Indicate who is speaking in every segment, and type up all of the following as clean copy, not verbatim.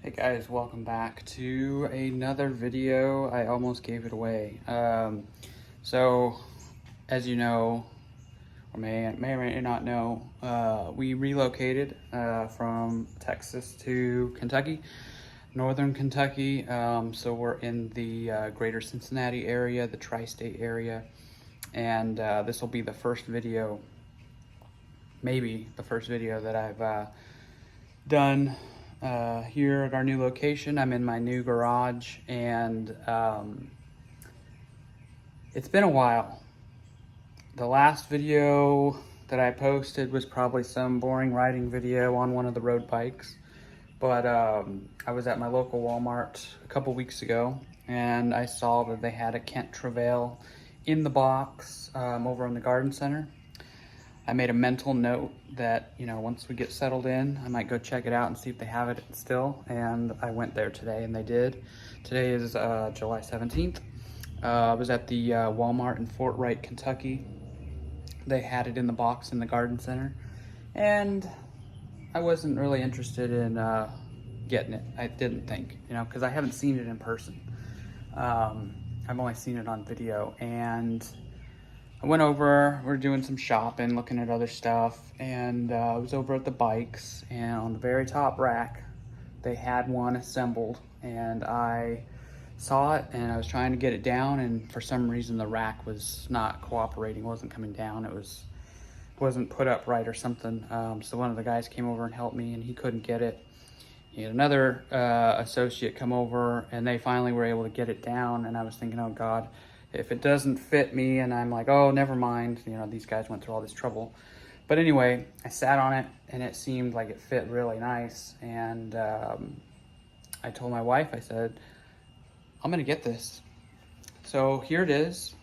Speaker 1: Hey guys, welcome back to another video. I almost gave it away. So, as you know, or may or may not know, we relocated from Texas to Kentucky, northern Kentucky. So we're in the greater Cincinnati area, the tri-state area, and this will be the first video, maybe the first video that I've done here at our new location. I'm in my new garage, and it's been a while. The last video that I posted was probably some boring riding video on one of the road bikes, but I was at my local Walmart a couple weeks ago, and I saw that they had a Kent Trouvaille in the box over in the garden center. I made a mental note that, you know, once we get settled in, I might go check it out and see if they have it still. And I went there today, and they did. Today is July 17th. I was at the Walmart in Fort Wright, Kentucky. They had it in the box in the garden center. And I wasn't really interested in getting it. I didn't think, you know, because I haven't seen it in person. I've only seen it on video. And I went over, we're doing some shopping, looking at other stuff, and I was over at the bikes, and on the very top rack, they had one assembled, and I saw it, and I was trying to get it down, and for some reason the rack was not cooperating, wasn't coming down, wasn't put up right or something. So one of the guys came over and helped me, and he couldn't get it. He had another associate come over, and they finally were able to get it down, and I was thinking, oh God, if it doesn't fit me, and I'm like, oh, never mind, you know, these guys went through all this trouble. But anyway, I sat on it, and it seemed like it fit really nice, and I told my wife, I said, I'm gonna get this. So here it is.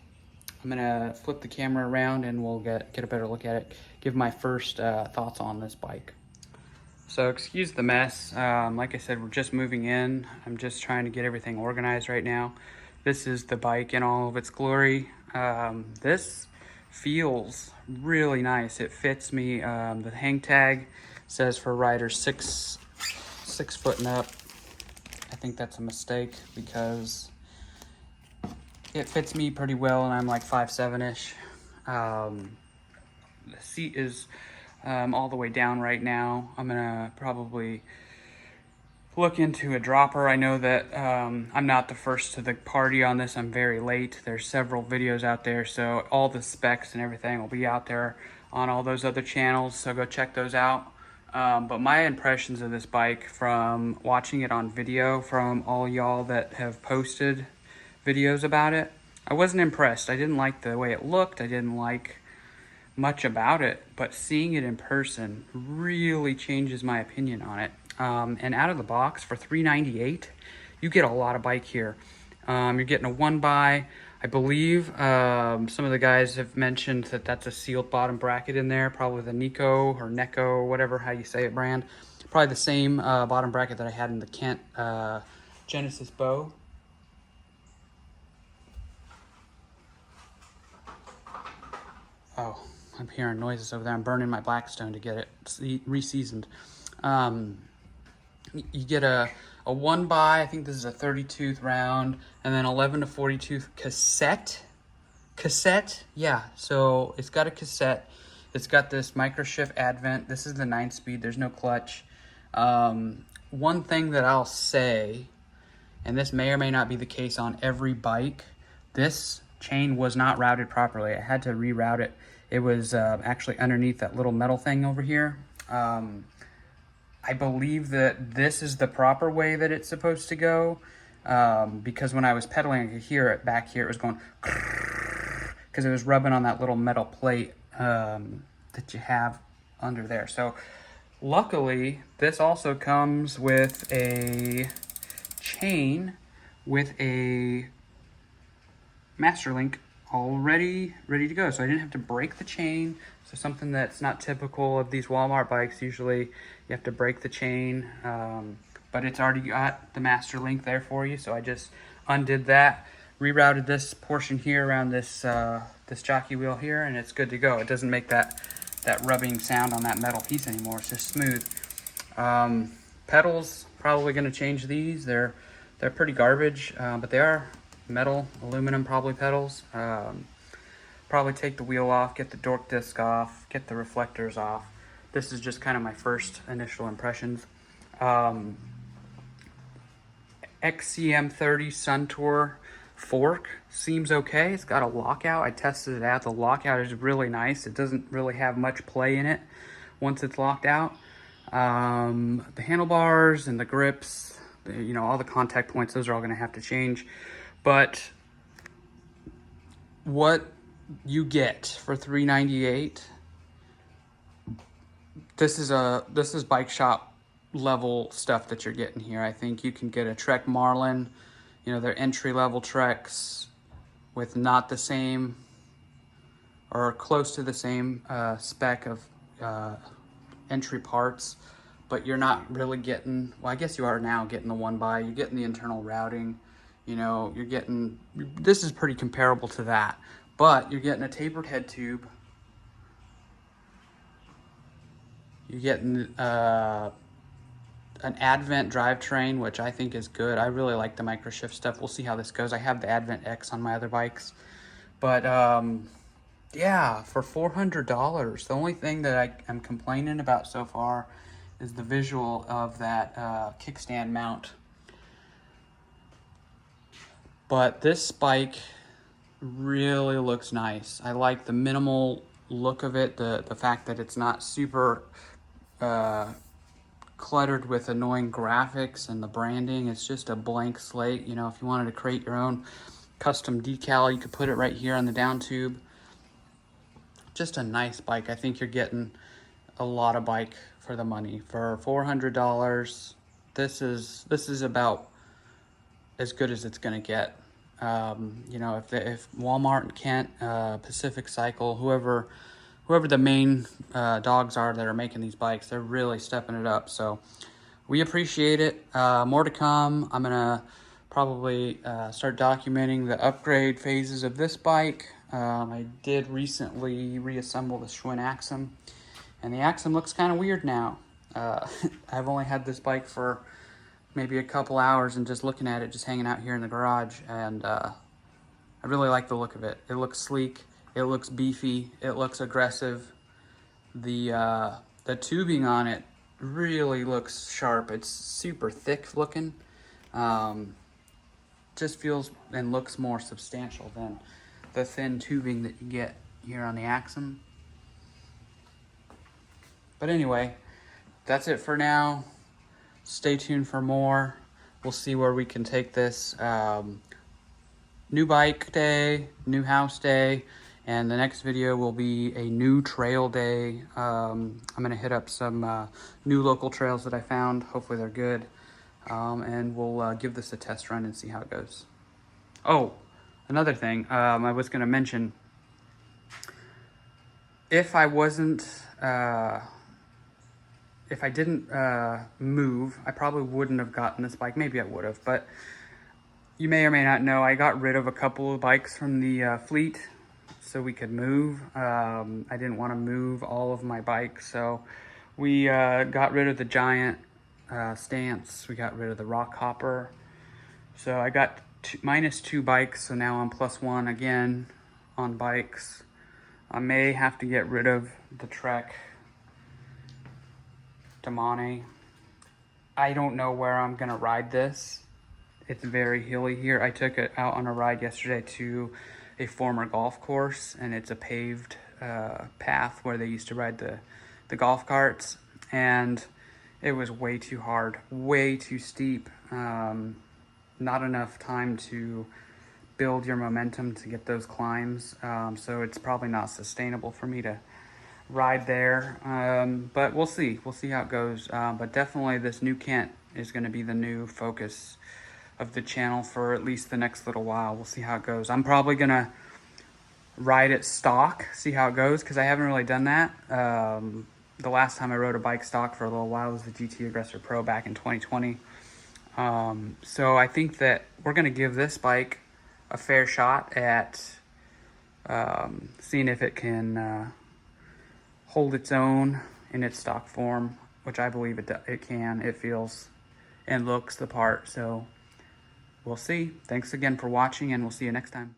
Speaker 1: I'm gonna flip the camera around, and we'll get a better look at it, give my first thoughts on this bike. So excuse the mess. Like I said, we're just moving in. I'm just trying to get everything organized right now. This is the bike in all of its glory. This feels really nice. It fits me. The hang tag says for riders 6 foot and up. I think that's a mistake because it fits me pretty well, and I'm like 5'7"-ish. The seat is all the way down right now. I'm gonna probably look into a dropper. I know that I'm not the first to the party on this. I'm very late. There's several videos out there, so all the specs and everything will be out there on all those other channels, so go check those out. But my impressions of this bike from watching it on video from all y'all that have posted videos about it, I wasn't impressed. I didn't like the way it looked. I didn't like much about it, but seeing it in person really changes my opinion on it. And out of the box for $398, you get a lot of bike here. You're getting a 1x. I believe some of the guys have mentioned that that's a sealed bottom bracket in there, probably the Nico or Neko, whatever how you say it brand. Probably the same bottom bracket that I had in the Kent Genesis Bow. Oh, I'm hearing noises over there. I'm burning my Blackstone to get it re-seasoned. You get a 1x, I think this is a 30-tooth round, and then 11 to 40-tooth cassette. Yeah, so it's got a cassette. It's got this micro shift advent. This is the 9-speed. There's no clutch. One thing that I'll say, and this may or may not be the case on every bike, this chain was not routed properly. I had to reroute it. It was actually underneath that little metal thing over here. I believe that this is the proper way that it's supposed to go, because when I was pedaling, I could hear it back here. It was going because it was rubbing on that little metal plate that you have under there. So luckily, this also comes with a chain with a master link already ready to go, so I didn't have to break the chain. So something that's not typical of these Walmart bikes. Usually you have to break the chain, but it's already got the master link there for you. So I just undid that, rerouted this portion here around this this jockey wheel here, and it's good to go. It doesn't make that rubbing sound on that metal piece anymore. It's just smooth. Pedals, probably going to change these. They're pretty garbage, but they are metal, aluminum probably pedals. Probably take the wheel off, get the dork disc off, get the reflectors off. This is just kind of my first initial impressions. XCM30 Suntour fork seems okay. It's got a lockout. I tested it out. The lockout is really nice. It doesn't really have much play in it once it's locked out. The handlebars and the grips, you know, all the contact points, those are all going to have to change. But what you get for $398, this is bike shop level stuff that you're getting here. I think you can get a Trek Marlin, you know, their entry level Treks with not the same or close to the same spec of entry parts, but you're not really getting, well, I guess you are now getting the one by, you're getting the internal routing, you know, you're getting, this is pretty comparable to that, but you're getting a tapered head tube, you're getting an Advent drivetrain, which I think is good. I really like the microshift stuff. We'll see how this goes. I have the Advent X on my other bikes, but yeah, for $400. The only thing that I'm complaining about so far is the visual of that kickstand mount. But this bike really looks nice. I like the minimal look of it, the fact that it's not super cluttered with annoying graphics and the branding. It's just a blank slate. You know, if you wanted to create your own custom decal, you could put it right here on the down tube. Just a nice bike. I think you're getting a lot of bike for the money. For $400, this is about as good as it's gonna get. You know, if Walmart and Kent, Pacific Cycle, whoever the main dogs are that are making these bikes, they're really stepping it up. So we appreciate it. More to come. I'm gonna probably start documenting the upgrade phases of this bike. I did recently reassemble the Schwinn Axum, and the Axum looks kind of weird now. I've only had this bike for maybe a couple hours, and just looking at it, just hanging out here in the garage, and I really like the look of it. It looks sleek, it looks beefy, it looks aggressive. The tubing on it really looks sharp. It's super thick looking. Just feels and looks more substantial than the thin tubing that you get here on the Axum. But anyway, that's it for now. Stay tuned for more. We'll see where we can take this. New bike day, new house day, and the next video will be a new trail day. I'm gonna hit up some new local trails that I found. Hopefully they're good. And we'll give this a test run and see how it goes. Oh, another thing I was gonna mention, if I didn't move, I probably wouldn't have gotten this bike. Maybe I would have, but you may or may not know, I got rid of a couple of bikes from the fleet so we could move. I didn't want to move all of my bikes, so we got rid of the Giant Stance. We got rid of the Rock Hopper. So I got minus 2 bikes, so now I'm +1 again on bikes. I may have to get rid of the Trek Damane. I don't know where I'm gonna ride this. It's very hilly here. I took it out on a ride yesterday to a former golf course, and it's a paved path where they used to ride the golf carts, and it was way too hard, way too steep. Not enough time to build your momentum to get those climbs, so it's probably not sustainable for me to ride there, but we'll see how it goes. But definitely this new Kent is going to be the new focus of the channel for at least the next little while. We'll see how it goes. I'm probably gonna ride it stock, see how it goes, because I haven't really done that. The last time I rode a bike stock for a little while was the GT Aggressor Pro back in 2020. So I think that we're gonna give this bike a fair shot at seeing if it can hold its own in its stock form. which I believe it can. It feels and looks the part. So we'll see. Thanks again for watching, and we'll see you next time.